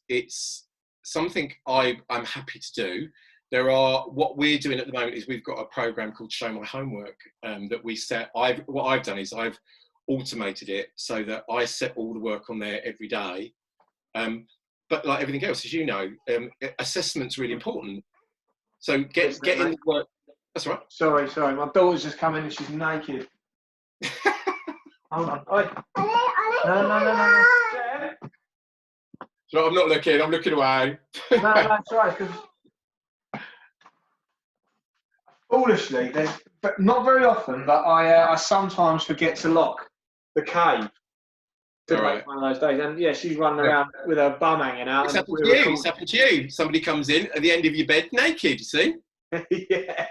Speaker 2: It's something I'm happy to do. What we're doing at the moment is we've got a program called Show My Homework that we set. What I've done is I've automated it so that I set all the work on there every day. But like everything else, as you know, assessment's really important. So getting the work. That's right.
Speaker 1: Sorry. My daughter's just come in and she's naked. Hold on. Oi. No.
Speaker 2: So I'm not looking. I'm looking away.
Speaker 1: No, that's right. Because foolishly, but not very often, but I sometimes forget to lock the cave. Right. One of those days, and yeah, she's running around with her bum hanging out.
Speaker 2: It's happened to you. It's happened to you. Somebody comes in at the end of your bed naked. You see?
Speaker 1: Yeah.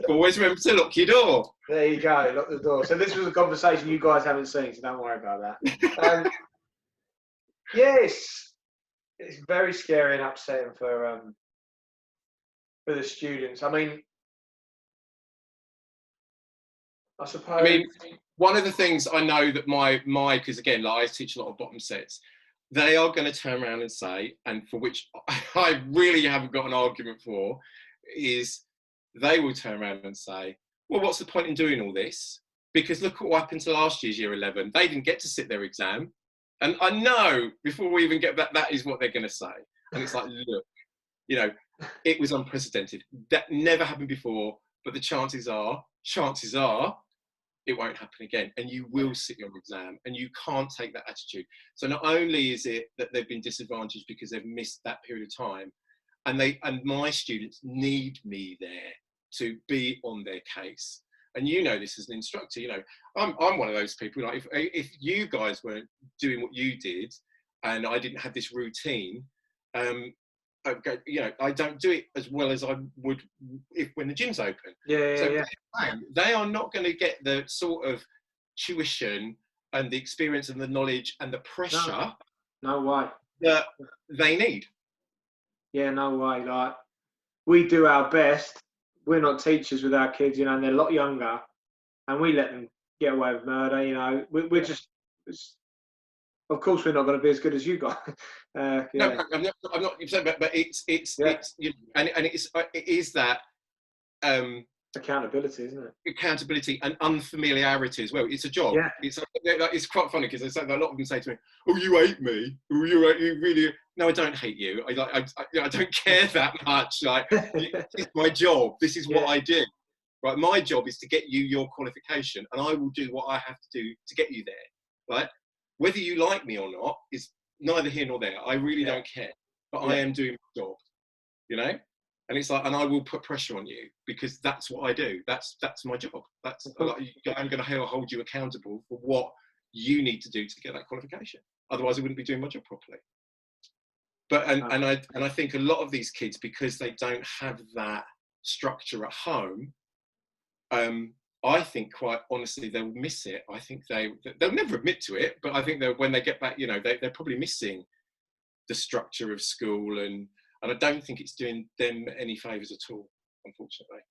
Speaker 2: Always remember to lock your door.
Speaker 1: There you go. Lock the door. So this was a conversation you guys haven't seen, so don't worry about that. Yes, it's very scary and upsetting for the students. I mean, I suppose.
Speaker 2: I mean, one of the things I know that my because again, like I teach a lot of bottom sets, they are going to turn around and say, and for which I really haven't got an argument for, is they will turn around and say, well, what's the point in doing all this? Because look at what happened to last year's year 11. They didn't get to sit their exam. And I know before we even get that is what they're going to say. And it's like, look, it was unprecedented. That never happened before, but the chances are it won't happen again, and you will sit your exam, and you can't take that attitude. So not only is it that they've been disadvantaged because they've missed that period of time, and my students need me there to be on their case. And this as an instructor, I'm one of those people. Like if you guys weren't doing what you did, and I didn't have this routine, I don't do it as well as I would when the gym's open.
Speaker 1: Yeah.
Speaker 2: They are not going to get the sort of tuition and the experience and the knowledge and the pressure
Speaker 1: no way.
Speaker 2: that they need.
Speaker 1: Yeah, no way. Like, we do our best. We're not teachers with our kids, and they're a lot younger, and we let them get away with murder. We're just, of course, we're not going to be as good as you guys. Yeah.
Speaker 2: No, I'm not saying, but it's and it is that
Speaker 1: accountability, isn't it?
Speaker 2: Accountability and unfamiliarity as well. It's a job.
Speaker 1: Yeah.
Speaker 2: It's quite funny because a lot of them say to me, "Oh, you hate me. Oh, you really." No, I don't hate you. I don't care that much. Like, it's my job. This is what I do. Right, my job is to get you your qualification, and I will do what I have to do to get you there. Right, whether you like me or not is neither here nor there. I really don't care, but I am doing my job. And it's like, and I will put pressure on you because that's what I do. That's my job. I'm going to hold you accountable for what you need to do to get that qualification. Otherwise, I wouldn't be doing my job properly. But and I think a lot of these kids, because they don't have that structure at home, I think quite honestly they'll miss it. I think they'll never admit to it, but I think that when they get back, they're probably missing the structure of school, and I don't think it's doing them any favours at all, unfortunately.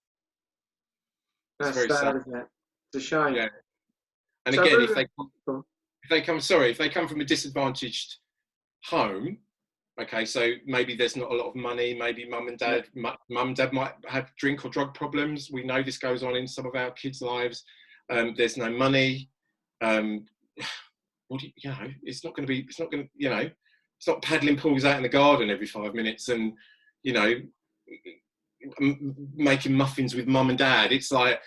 Speaker 1: That's very sad, isn't it? It's a shame.
Speaker 2: Yeah. And so again, if they come from a disadvantaged home, okay, so maybe there's not a lot of money, maybe mum and dad might have drink or drug problems. We know this goes on in some of our kids' lives. There's no money. It's not paddling pools out in the garden every 5 minutes and, making muffins with mum and dad. It's like,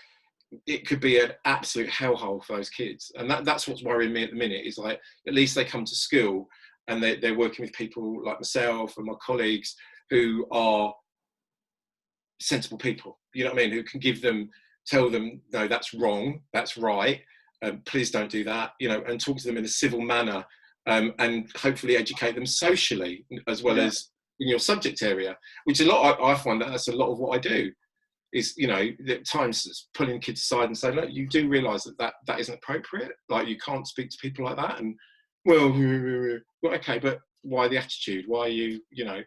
Speaker 2: it could be an absolute hellhole for those kids. And that's what's worrying me at the minute, is like, at least they come to school and they're working with people like myself and my colleagues who are sensible people, you know what I mean? Who can tell them, no, that's wrong, that's right, please don't do that, and talk to them in a civil manner, and hopefully educate them socially as well as in your subject area, which I find that's a lot of what I do, is, at times it's pulling kids aside and saying, look, you do realise that isn't appropriate, like you can't speak to people like that, and well, okay, but why the attitude? Why are you, and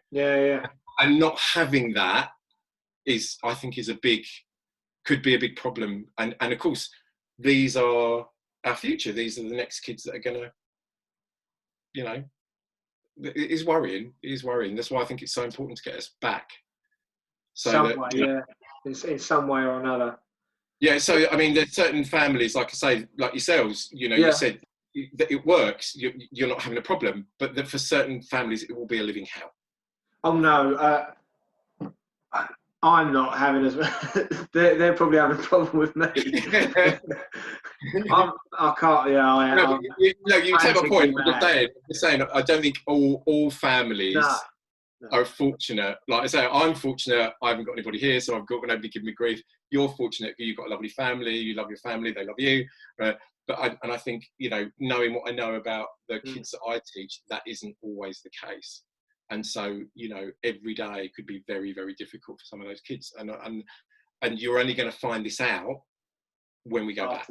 Speaker 2: not having that I think could be a big problem. And of course, these are our future. These are the next kids that are gonna, it is worrying. It is worrying. That's why I think it's so important to get us back.
Speaker 1: In some way or another.
Speaker 2: Yeah, so I mean, there's certain families, like I say, like yourselves, you said that it works, you're not having a problem, but that for certain families it will be a living hell.
Speaker 1: Oh no, I'm not having as they're probably having a problem with me. I can't. Yeah, I am.
Speaker 2: No, you take my point. I'm just saying. I don't think all families are fortunate. Like I say, I'm fortunate. I haven't got anybody here, so I've got nobody giving me grief. You're fortunate. You've got a lovely family. You love your family. They love you. But I think, knowing what I know about the kids that I teach, that isn't always the case. And so, every day could be very, very difficult for some of those kids. And you're only going to find this out when we go back.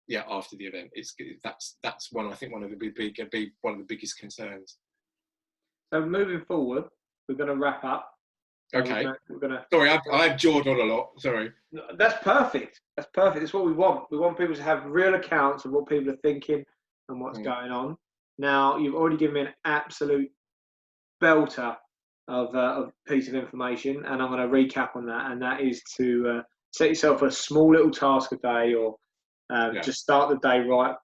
Speaker 2: Yeah, after the event. That's one of the biggest concerns.
Speaker 1: So moving forward, we're going to wrap up.
Speaker 2: Okay. Sorry, I've jawed on a lot. Sorry.
Speaker 1: That's perfect. That's perfect. It's what we want. We want people to have real accounts of what people are thinking and what's going on. Now, you've already given me an absolute belter of piece of information, and I'm going to recap on that. And that is to set yourself a small little task a day, or just start the day right.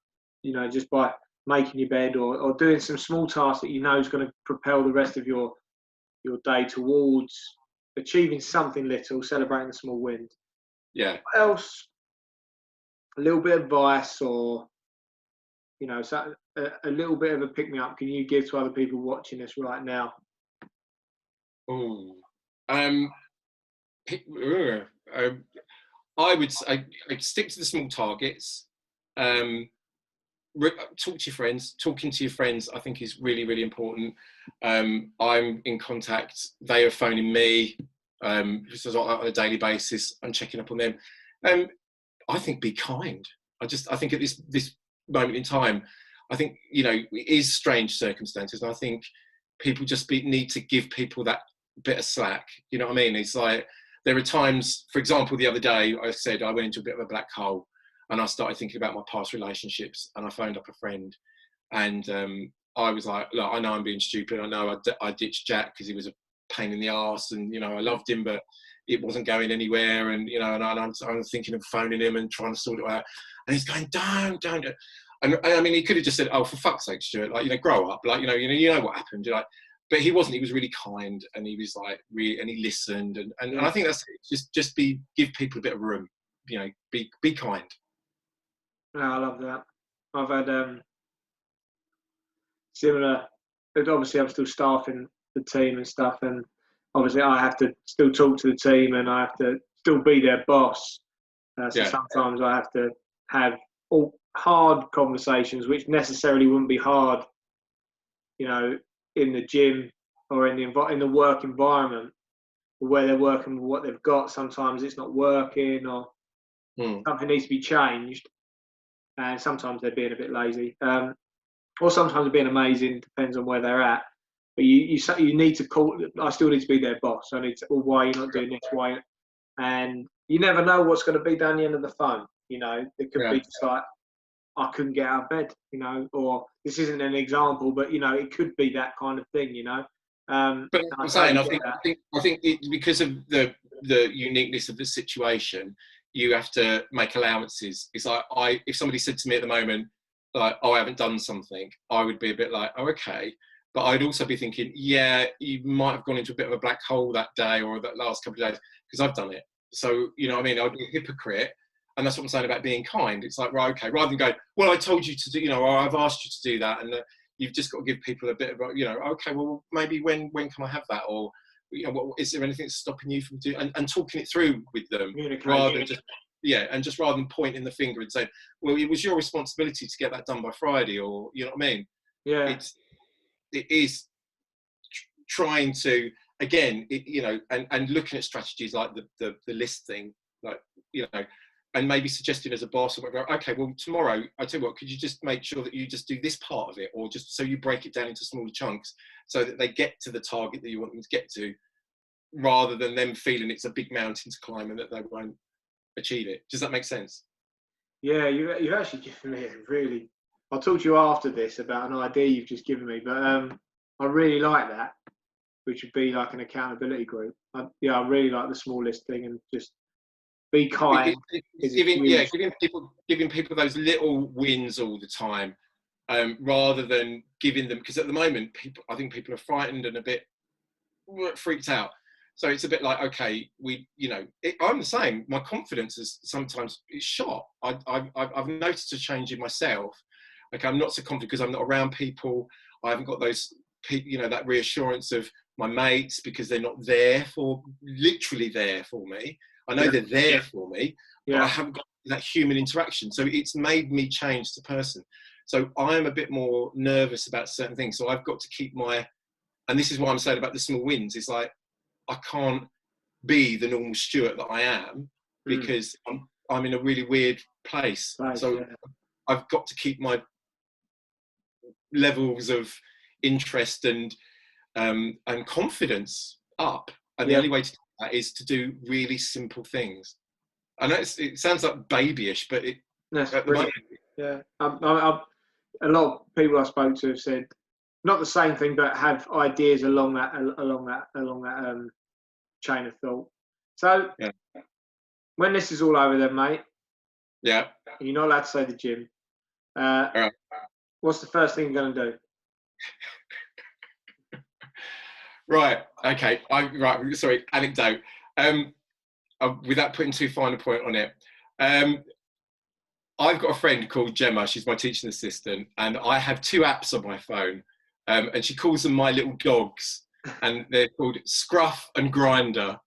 Speaker 1: Just by making your bed or doing some small tasks that is going to propel the rest of your day towards achieving something little, celebrating the small wins.
Speaker 2: Yeah.
Speaker 1: What else? A little bit of advice, or a little bit of a pick me up can you give to other people watching this right now?
Speaker 2: I would say I'd stick to the small targets. Talk to your friends. Talking to your friends, I think, is really, really important. I'm in contact. They are phoning me on a daily basis. I'm checking up on them. I think be kind. I think at this moment in time, I think, you know, it is strange circumstances. And I think people just need to give people that bit of slack. You know what I mean? It's like, there are times, for example, the other day, I said I went into a bit of a black hole and I started thinking about my past relationships, and I phoned up a friend, and I was like, look, I know I'm being stupid. I know I ditched Jack because he was a pain in the arse, and, you know, I loved him, but it wasn't going anywhere. And, you know, and I'm thinking of phoning him and trying to sort it out. And he's going, don't. And I mean, he could have just said, oh, for fuck's sake, Stuart, like, you know, grow up. Like, you know what happened. You're like, but he wasn't. He was really kind, and he was like, and he listened. And I think that's it. Just give people a bit of room. You know, be kind.
Speaker 1: No, I love that. I've had similar. Obviously, I'm still staffing the team and stuff, and obviously, I have to still talk to the team, and I have to still be their boss. So sometimes I have to have all hard conversations, which necessarily wouldn't be hard, you know, in the gym or in the work environment where they're working with what they've got. Sometimes it's not working, or something needs to be changed, and sometimes they're being a bit lazy, or sometimes they're being amazing. Depends on where they're at. But you need to call. I still need to be their boss. I need to. Well, why are you not doing this? Why? And you never know what's going to be down the end of the phone. You know, it could be just like, I couldn't get out of bed, you know, or this isn't an example, but, you know, it could be that kind of thing, you know.
Speaker 2: But I'm saying, I think because of the uniqueness of the situation, you have to make allowances. It's like, if somebody said to me at the moment, like, oh, I haven't done something, I would be a bit like, oh, okay. But I'd also be thinking, yeah, you might have gone into a bit of a black hole that day or that last couple of days, because I've done it. So, you know what I mean? I'd be a hypocrite. And that's what I'm saying about being kind. It's like, right, okay, rather than going, well, I told you to do, you know, or I've asked you to do that, and you've just got to give people a bit of, you know, okay, well, maybe when can I have that? Or, you know, is there anything that's stopping you from doing, and talking it through with them, rather than just, rather than pointing the finger and saying, well, it was your responsibility to get that done by Friday, or, you know what I mean?
Speaker 1: Yeah.
Speaker 2: It is trying to, again, you know, and looking at strategies like the list thing, like, you know, and maybe suggesting as a boss or whatever, okay, well, tomorrow, I tell you what, could you just make sure that you just do this part of it, or just so you break it down into smaller chunks so that they get to the target that you want them to get to, rather than them feeling it's a big mountain to climb and that they won't achieve it. Does that make sense?
Speaker 1: Yeah, you've actually given me a really... I'll talk to you after this about an idea you've just given me, but I really like that, which would be like an accountability group. I really like the small list thing, and just be kind.
Speaker 2: Giving people those little wins all the time, rather than giving them, because at the moment, I think people are frightened and a bit freaked out. So it's a bit like, okay, I'm the same. My confidence is sometimes shot. I've noticed a change in myself. Okay, I'm not so confident because I'm not around people. I haven't got those, you know, that reassurance of my mates, because they're not literally there for me. I know they're there for me, but I haven't got that human interaction. So it's made me change the person. So I am a bit more nervous about certain things. So I've got to keep and this is what I'm saying about the small wins. It's like, I can't be the normal Stuart that I am, because I'm in a really weird place. I've got to keep my levels of interest and confidence up. And the only way to do that is to do really simple things. I know it sounds like babyish, but
Speaker 1: a lot of people I spoke to have said not the same thing, but have ideas along that chain of thought. So when this is all over, then, mate, you're not allowed to say the gym. What's the first thing you're going to do?
Speaker 2: Right. Okay. Sorry. Anecdote. Without putting too fine a point on it, I've got a friend called Gemma. She's my teaching assistant, and I have 2 apps on my phone, and she calls them my little dogs, and they're called Scruff and Grinder.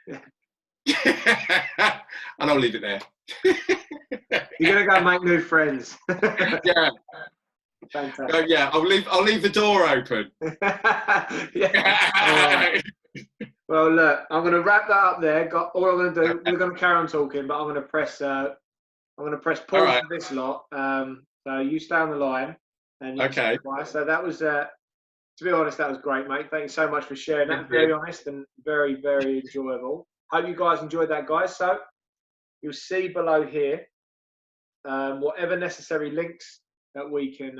Speaker 2: And I'll leave it there.
Speaker 1: You're gonna go make new friends.
Speaker 2: Yeah.
Speaker 1: Fantastic.
Speaker 2: I'll leave the door open.
Speaker 1: Well, look, I'm going to wrap that up there. All I'm going to do, we're going to carry on talking, but I'm going to press I'm going to press
Speaker 2: All
Speaker 1: pause
Speaker 2: right.
Speaker 1: for this lot. So you stay on the line. And
Speaker 2: Okay.
Speaker 1: so that was, to be honest, that was great, mate. Thank you so much for sharing that.
Speaker 2: Thank
Speaker 1: Very
Speaker 2: you.
Speaker 1: honest and very, very enjoyable. Hope you guys enjoyed that, guys. So you'll see below here whatever necessary links that we can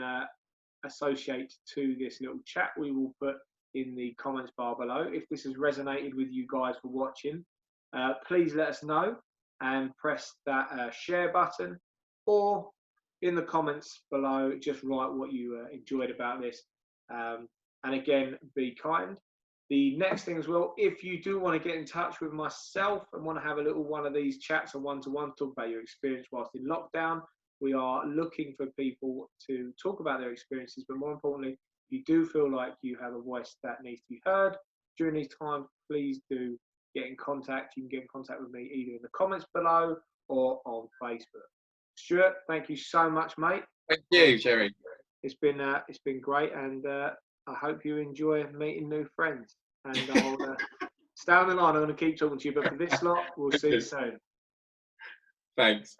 Speaker 1: associate to this little chat, we will put in the comments bar below. If this has resonated with you guys for watching, please let us know and press that share button, or in the comments below, just write what you enjoyed about this. And again, be kind. The next thing as well, if you do want to get in touch with myself and want to have a little one of these chats or one-to-one, talk about your experience whilst in lockdown, we are looking for people to talk about their experiences, but more importantly, if you do feel like you have a voice that needs to be heard during these times, please do get in contact. You can get in contact with me either in the comments below or on Facebook. Stuart, thank you so much, mate.
Speaker 2: Thank you, Jerry.
Speaker 1: It's been great, and I hope you enjoy meeting new friends. And I'll stay on the line. I'm going to keep talking to you, but for this lot, we'll see you soon.
Speaker 2: Thanks.